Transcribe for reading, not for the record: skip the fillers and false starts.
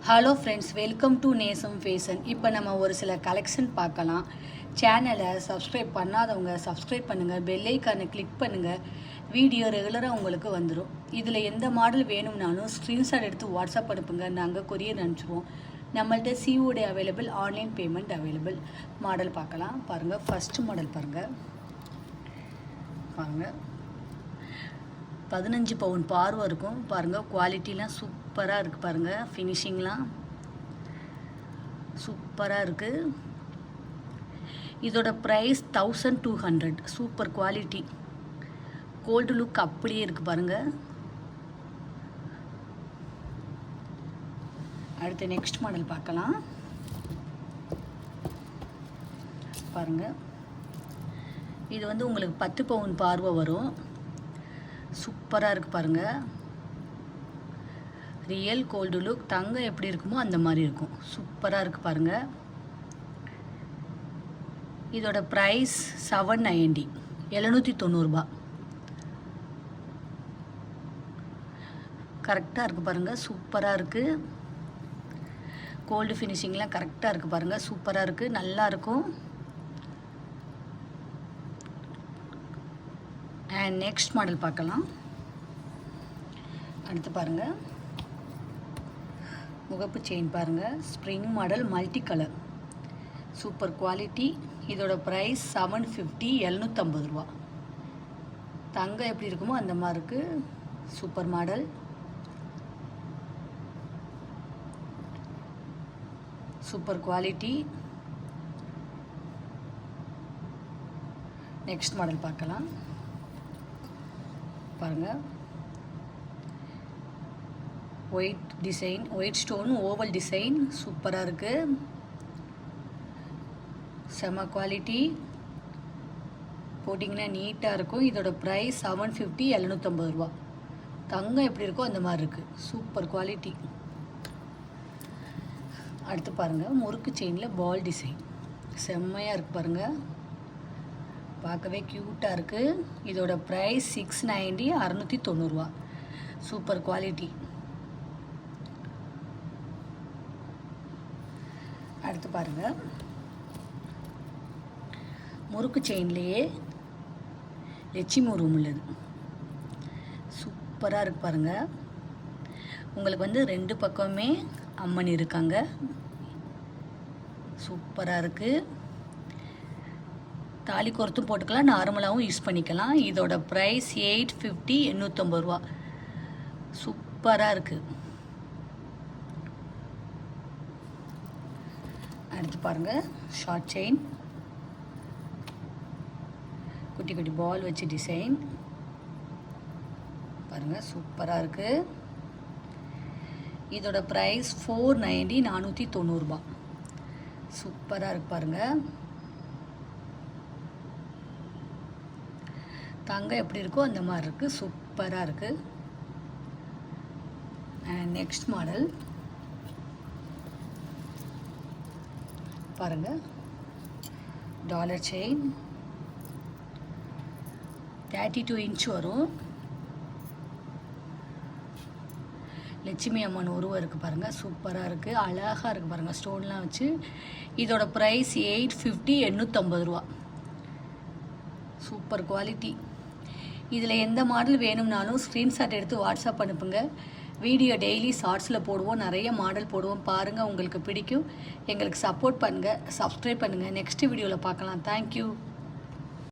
Hello friends, welcome to நேசம் fashion. இப்போ நம்ம ஒரு சில கலெக்ஷன் பார்க்கலாம். சேனலை சப்ஸ்கிரைப் பண்ணாதவங்க சப்ஸ்கிரைப் பண்ணுங்கள், பெல் ஐக்கானை கிளிக் பண்ணுங்கள். வீடியோ ரெகுலராக உங்களுக்கு வந்துடும். இதில் எந்த மாடல் வேணும்னாலும் ஸ்க்ரீன்ஷாட் எடுத்து வாட்ஸ்அப் அனுப்புங்க, நாங்கள் கொரியர் அனுப்பிச்சிடுவோம். நம்மள்ட்ட COD available, online payment available. Model பார்க்கலாம். பாருங்கள், ஃபஸ்ட்டு மாடல் பாருங்கள். 15 பவுன் பார்வை இருக்கும் பாருங்கள். குவாலிட்டிலாம் சூப்பராக இருக்குது பாருங்கள். ஃபினிஷிங்லாம் சூப்பராக இருக்குது. இதோட price 1200. Super quality, gold look அப்படியே இருக்குது பாருங்கள். அடுத்து நெக்ஸ்ட் மாடல் பார்க்கலாம். பாருங்கள், இது வந்து உங்களுக்கு 10 பவுன் பார்வை வரும். சூப்பராக இருக்குது பாருங்கள். ரியல் கோல்டு லுக், தங்கம் எப்படி இருக்குமோ அந்த மாதிரி இருக்கும். சூப்பராக இருக்குது பாருங்கள். இதோட ப்ரைஸ் 790, 790 கரெக்டாக இருக்குது பாருங்கள். சூப்பராக இருக்குது. கோல்டு ஃபினிஷிங்லாம் கரெக்டாக இருக்குது பாருங்கள். சூப்பராக இருக்குது, நல்லாயிருக்கும். அண்ட் நெக்ஸ்ட் மாடல் பார்க்கலாம். அடுத்து பாருங்கள், முகப்பு செயின் பாருங்கள். Spring model, multi colour, super quality. இதோட ப்ரைஸ் 750, 750. தங்கம் எப்படி இருக்குமோ அந்த மாதிரி இருக்குது. Super model, super quality. Next model பார்க்கலாம். பாருங்கள், white design, white stone, oval design, சூப்பராக இருக்குது. செம குவாலிட்டி, போட்டிங்கன்னா நீட்டாக இருக்கும். இதோட ப்ரைஸ் 750, 750. தங்கம் எப்படி இருக்கோ அந்த மாதிரி இருக்குது. Super quality. அடுத்து பாருங்கள், முறுக்கு செயினில் பால் டிசைன், செம்மையாக இருக்குது பாருங்கள். பார்க்கவே க்யூட்டாக இருக்குது. இதோட ப்ரைஸ் 690, 690. Super quality. அடுத்து பாருங்கள், முறுக்கு செயின்லேயே லட்சுமி உருவம் உள்ளது. சூப்பராக இருக்குது பாருங்கள். உங்களுக்கு வந்து 2 பக்கமே அம்மன் இருக்காங்க. சூப்பராக இருக்குது. தாலி கோர்த்தும் போட்டுக்கலாம், நார்மலாகவும் யூஸ் பண்ணிக்கலாம். இதோட ப்ரைஸ் 850, 850. சூப்பராக இருக்குது. அடுத்து பாருங்கள், ஷார்ட் செயின், குட்டி குட்டி பால் வச்சு டிசைன் பாருங்கள். சூப்பராக இருக்குது. இதோட ப்ரைஸ் 490, 490. சூப்பராக இருக்குது பாருங்கள். தங்கம் எப்படி இருக்கோ அந்த மாதிரி இருக்குது. சூப்பராக இருக்குது. அண்ட் நெக்ஸ்ட் மாடல் பாருங்கள். டாலர் செயின், 32 இன்ச் வரும். லட்சுமி அம்மன் உருவம் இருக்குது பாருங்கள். சூப்பராக இருக்குது, அழகாக இருக்குது பாருங்கள், ஸ்டோன்லாம் வச்சு. இதோட ப்ரைஸ் 850, 850. Super quality. இதில் எந்த மாடல் வேணும்னாலும் ஸ்க்ரீன்ஷாட் எடுத்து வாட்ஸ்அப் அனுப்புங்க. வீடியோ டெய்லி ஷார்ட்ஸில் போடுவோம், நிறைய மாடல் போடுவோம். பாருங்கள், உங்களுக்கு பிடிக்கும். எங்களுக்கு சப்போர்ட் பண்ணுங்கள், சப்ஸ்கிரைப் பண்ணுங்கள். நெக்ஸ்ட் வீடியோவில் பார்க்கலாம். தேங்க்யூ.